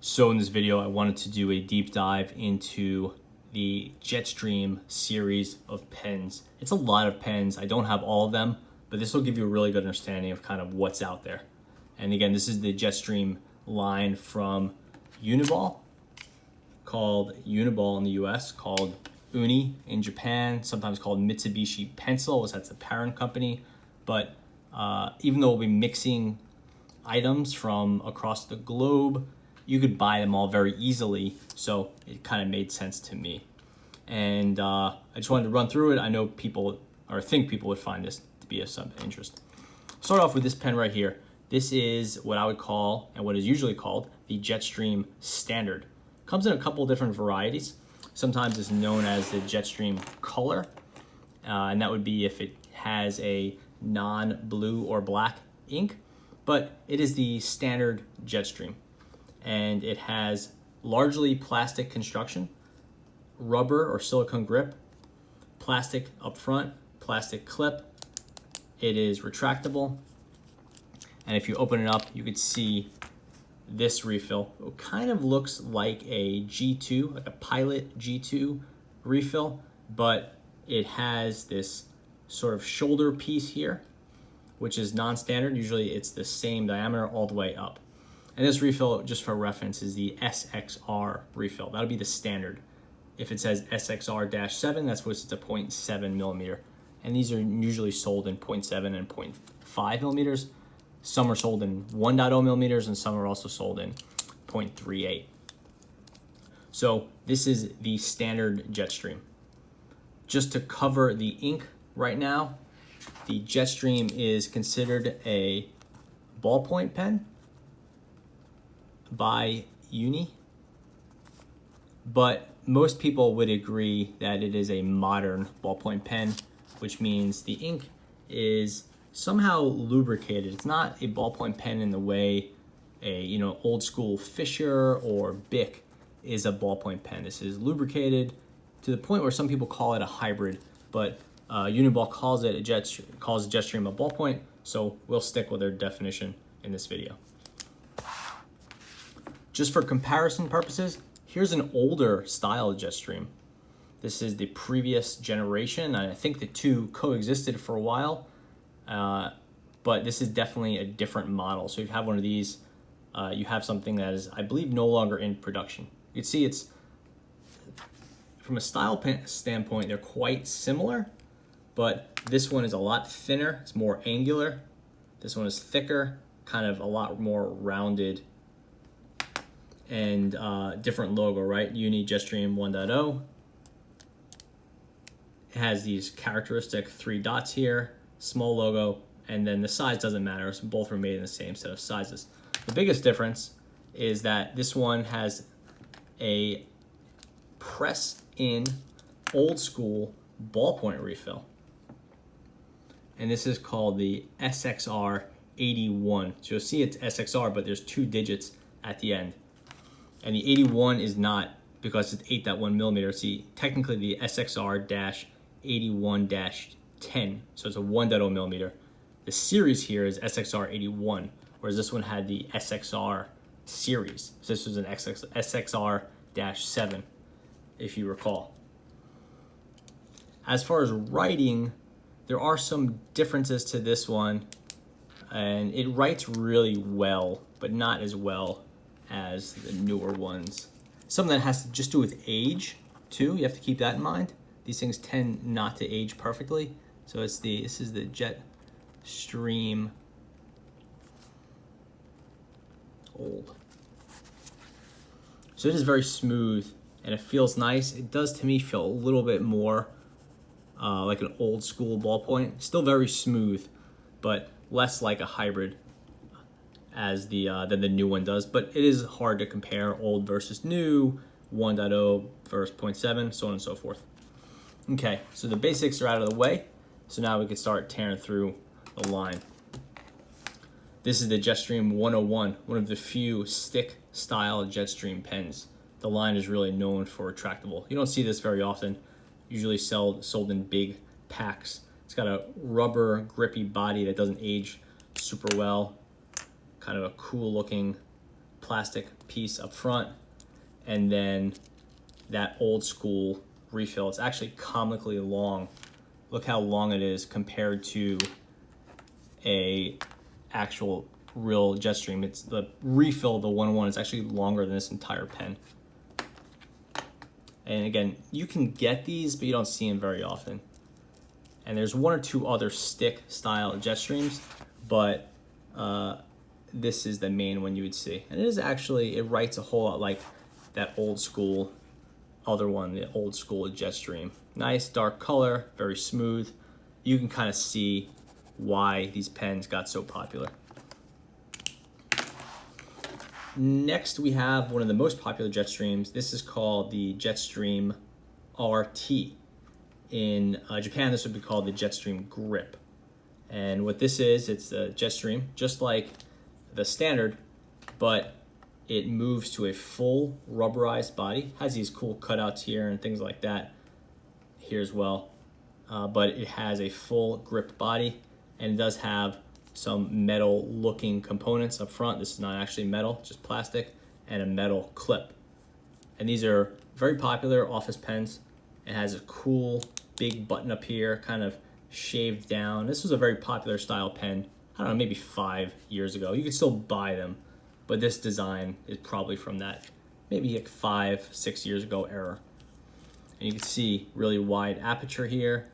So in this video, I wanted to do a deep dive into the Jetstream series of pens. It's a lot of pens. I don't have all of them, but this will give you a really good understanding of kind of what's out there. And again, this is the Jetstream line from Uniball, called Uniball in the US, called Uni in Japan, sometimes called Mitsubishi Pencil, that's the parent company. But even though we'll be mixing items from across the globe, you could buy them all very easily, so it kind of made sense to me. And I just wanted to run through it. I know people, or think people would find this to be of some interest. Start off with this pen right here. This is what I would call, and what is usually called, the Jetstream Standard. Comes in a couple different varieties. Sometimes it's known as the Jetstream Color, and that would be if it has a non-blue or black ink, but it is the standard Jetstream. And it has largely plastic construction, rubber or silicone grip, plastic up front, plastic clip. It is retractable. And if you open it up, you could see this refill. It kind of looks like a G2, like a Pilot G2 refill, but it has this sort of shoulder piece here, which is non-standard. Usually it's the same diameter all the way up. And this refill, just for reference, is the SXR refill. That'll be the standard. If it says SXR-7, that's what it's a 0.7 millimeter. And these are usually sold in 0.7 and 0.5 millimeters. Some are sold in 1.0 millimeters, and some are also sold in 0.38. So this is the standard Jetstream. Just to cover the ink right now, the Jetstream is considered a ballpoint pen by Uni, but most people would agree that it is a modern ballpoint pen, which means the ink is somehow lubricated. It's not a ballpoint pen in the way a old school Fisher or Bic is a ballpoint pen. This is lubricated to the point where some people call it a hybrid, but Uniball calls the Jetstream a ballpoint, so we'll stick with their definition in this video. Just for comparison purposes, here's an older style Jetstream. This is the previous generation. I think the two coexisted for a while, but this is definitely a different model. So if you have one of these, you have something that is, I believe, no longer in production. You can see it's, from a style standpoint, they're quite similar, but this one is a lot thinner, it's more angular. This one is thicker, kind of a lot more rounded, and different logo, right? Uni Jetstream 1.0. It has these characteristic 3 dots here, small logo, and then the size doesn't matter. Both are made in the same set of sizes. The biggest difference is that this one has a press-in old school ballpoint refill. And this is called the SXR 81. So you'll see it's SXR, but there's 2 digits at the end. And the 81 is not because it's 8.1 millimeter. See, technically the SXR-81-10, so it's a 1.0 millimeter. The series here is SXR 81, whereas this one had the SXR series. So this was an SXR-7, if you recall. As far as writing, there are some differences to this one, and it writes really well, but not as well as the newer ones. Something that has to just do with age too. You have to keep that in mind. These things tend not to age perfectly. So this is the Jetstream Old. So it is very smooth and it feels nice. It does to me feel a little bit more like an old school ballpoint. Still very smooth, but less like a hybrid as than the new one does. But it is hard to compare old versus new, 1.0 versus 0.7, so on and so forth. Okay, so the basics are out of the way. So now we can start tearing through the line. This is the Jetstream 101, one of the few stick style Jetstream pens. The line is really known for retractable. You don't see this very often. Usually sold in big packs. It's got a rubber grippy body that doesn't age super well. Kind of a cool looking plastic piece up front, and then that old school refill. It's actually comically long. Look how long it is compared to a actual real Jetstream. It's the refill, the 1-1 is actually longer than this entire pen. And again, you can get these, but you don't see them very often. And there's one or two other stick style Jetstreams, but this is the main one you would see. And it is actually, it writes a whole lot like that old school other one, the old school Jetstream. Nice dark color, very smooth. You can kind of see why these pens got so popular. Next, we have one of the most popular Jetstreams. This is called the Jetstream RT. In Japan, this would be called the Jetstream Grip. And what this is, it's a Jetstream, just like the standard, but it moves to a full rubberized body. Has these cool cutouts here and things like that here as well. But it has a full grip body, and it does have some metal looking components up front. This is not actually metal, just plastic, and a metal clip. And these are very popular office pens. It has a cool big button up here, kind of shaved down. This was a very popular style pen, I don't know, maybe 5 years ago. You could still buy them, but this design is probably from that maybe like 5-6 years ago era. And you can see really wide aperture here,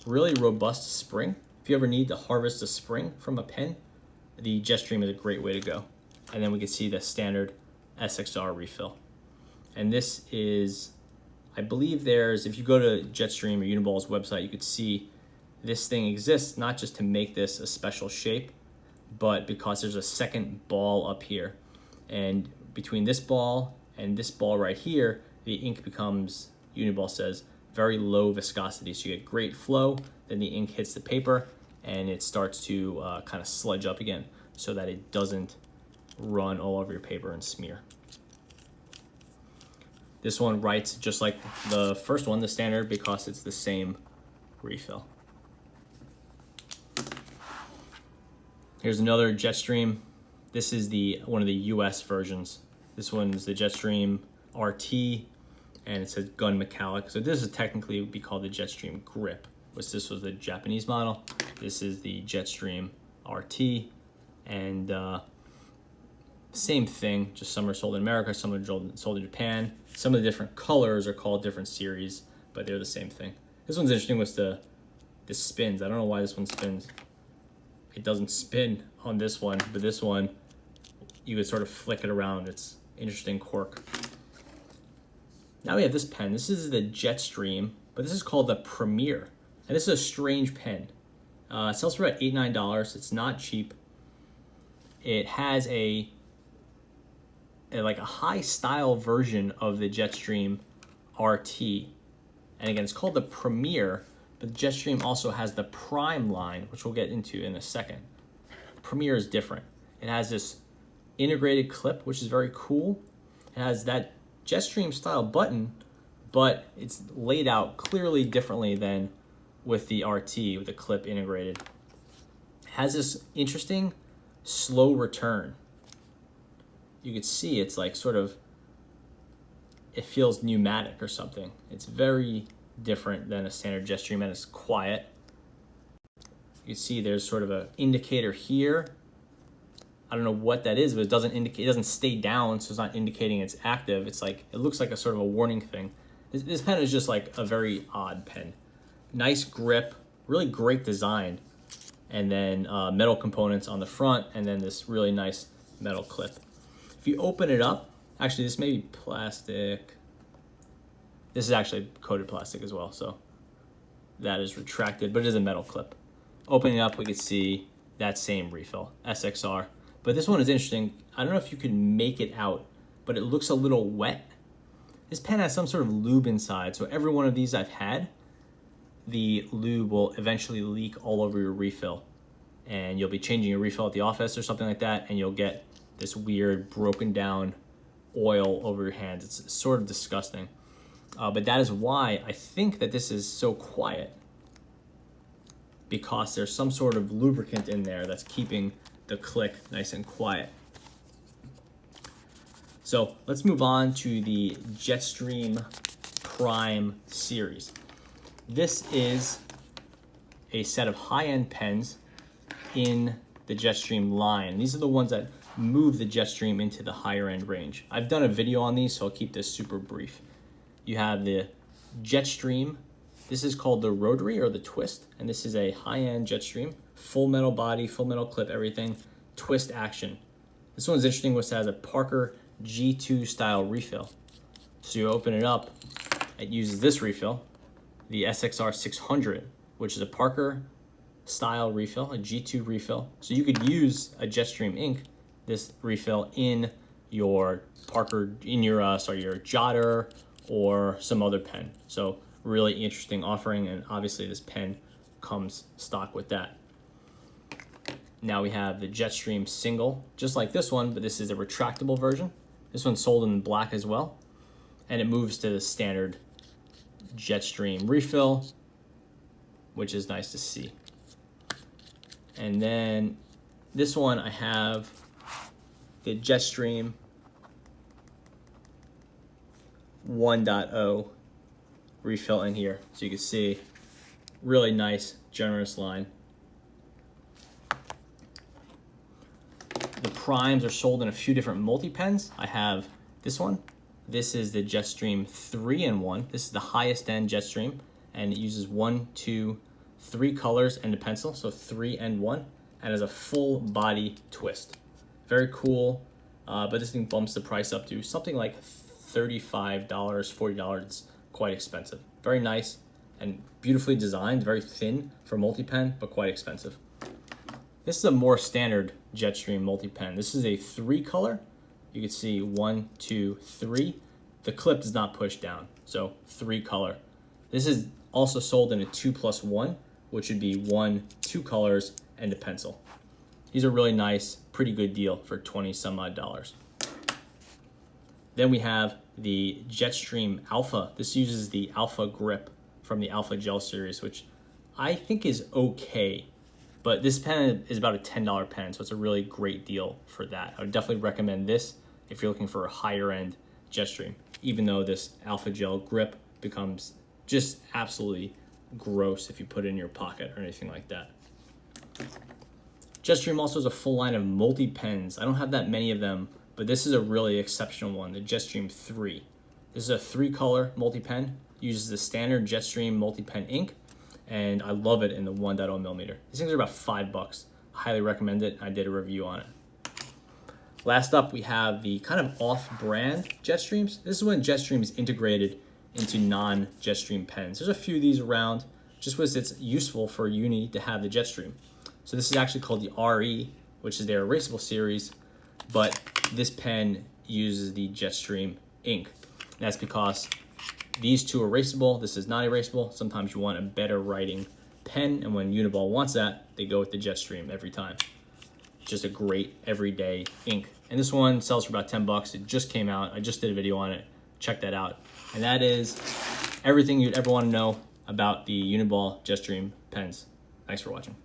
really robust spring. If you ever need to harvest a spring from a pen, the Jetstream is a great way to go. And then we can see the standard SXR refill. And this is, I believe there's, if you go to Jetstream or Uniball's website, you could see this thing exists not just to make this a special shape, but because there's a second ball up here. And between this ball and this ball right here, the ink becomes, Uniball says, very low viscosity. So you get great flow, then the ink hits the paper and it starts to kind of sludge up again so that it doesn't run all over your paper and smear. This one writes just like the first one, the standard, because it's the same refill. Here's another Jetstream. This is one of the US versions. This one is the Jetstream RT, and it says gun metallic. So this is technically would be called the Jetstream Grip, which this was the Japanese model. This is the Jetstream RT, and same thing, just some are sold in America, some are sold in Japan. Some of the different colors are called different series, but they're the same thing. This one's interesting with the spins. I don't know why this one spins. It doesn't spin on this one, but this one, you would sort of flick it around. It's interesting quirk. Now we have this pen. This is the Jetstream, but this is called the Premier. And this is a strange pen. It sells for about $8-9. It's not cheap. It has like a high style version of the Jetstream RT. And again, it's called the Premier, but Jetstream also has the Prime line, which we'll get into in a second. Premier is different. It has this integrated clip, which is very cool. It has that Jetstream style button, but it's laid out clearly differently than with the RT, with the clip integrated. It has this interesting slow return. You could see it's like sort of, it feels pneumatic or something. It's very different than a standard Jetstream, and it's quiet. You can see there's sort of an indicator here. I don't know what that is, but it doesn't indicate, it doesn't stay down, so it's not indicating it's active. It's like, it looks like a sort of a warning thing. This pen is just like a very odd pen. Nice grip, really great design, and then metal components on the front, and then this really nice metal clip. If you open it up, actually this may be plastic. This is actually coated plastic as well, so that is retracted, but it is a metal clip. Opening it up, we can see that same refill, SXR. But this one is interesting. I don't know if you can make it out, but it looks a little wet. This pen has some sort of lube inside, so every one of these I've had, the lube will eventually leak all over your refill. And you'll be changing your refill at the office or something like that, and you'll get this weird broken down oil over your hands. It's sort of disgusting. But that is why I think that this is so quiet, because there's some sort of lubricant in there that's keeping the click nice and quiet. So let's move on to the Jetstream Prime series. This is a set of high-end pens in the Jetstream line. These are the ones that move the Jetstream into the higher end range. I've done a video on these, so I'll keep this super brief. You have the Jetstream. This is called the rotary or the twist, and this is a high-end Jetstream. Full metal body, full metal clip, everything. Twist action. This one's interesting, which has a Parker G2 style refill. So you open it up, it uses this refill, the SXR 600, which is a Parker style refill, a G2 refill. So you could use a Jetstream ink, this refill, in your Parker, in your your jotter or some other pen. So really interesting offering, and obviously this pen comes stock with that. Now we have the Jetstream single, just like this one, but this is a retractable version. This one's sold in black as well, and it moves to the standard Jetstream refill, which is nice to see. And then this one, I have the Jetstream 1.0 refill in here. So you can see, really nice, generous line. The primes are sold in a few different multi-pens. I have this one. This is the Jetstream 3-in-1. This is the highest end Jetstream, and it uses 1, 2, 3 colors and a pencil, so 3 and 1, and has a full body twist. Very cool, but this thing bumps the price up to something like $35, $40. It's quite expensive. Very nice and beautifully designed, very thin for multi-pen, but quite expensive. This is a more standard Jetstream multi-pen. This is a 3 color. You can see 1, 2, 3. The clip does not push down, so 3 color. This is also sold in a 2+1, which would be 1, 2 colors, and a pencil. These are really nice, pretty good deal for 20 some odd dollars. Then we have the Jetstream Alpha. This uses the Alpha grip from the Alpha Gel series, which I think is okay, but this pen is about a $10 pen, so it's a really great deal for that. I would definitely recommend this if you're looking for a higher end Jetstream, even though this Alpha Gel grip becomes just absolutely gross if you put it in your pocket or anything like that. Jetstream also has a full line of multi-pens. I don't have that many of them, but this is a really exceptional one, the Jetstream 3. This is a 3-color multi-pen, uses the standard Jetstream multi-pen ink, and I love it in the 1.0 millimeter. These things are about $5. Highly recommend it. I did a review on it. Last up, we have the kind of off-brand Jetstreams. This is when Jetstream is integrated into non-Jetstream pens. There's a few of these around, just because it's useful for uni to have the Jetstream. So this is actually called the RE, which is their erasable series, but this pen uses the Jetstream ink. And that's because these two are erasable, this is not erasable. Sometimes you want a better writing pen, and when Uniball wants that, they go with the Jetstream every time. Just a great everyday ink. And this one sells for about 10 bucks. It just came out. I just did a video on it. Check that out. And that is everything you'd ever want to know about the Uniball Jetstream pens. Thanks for watching.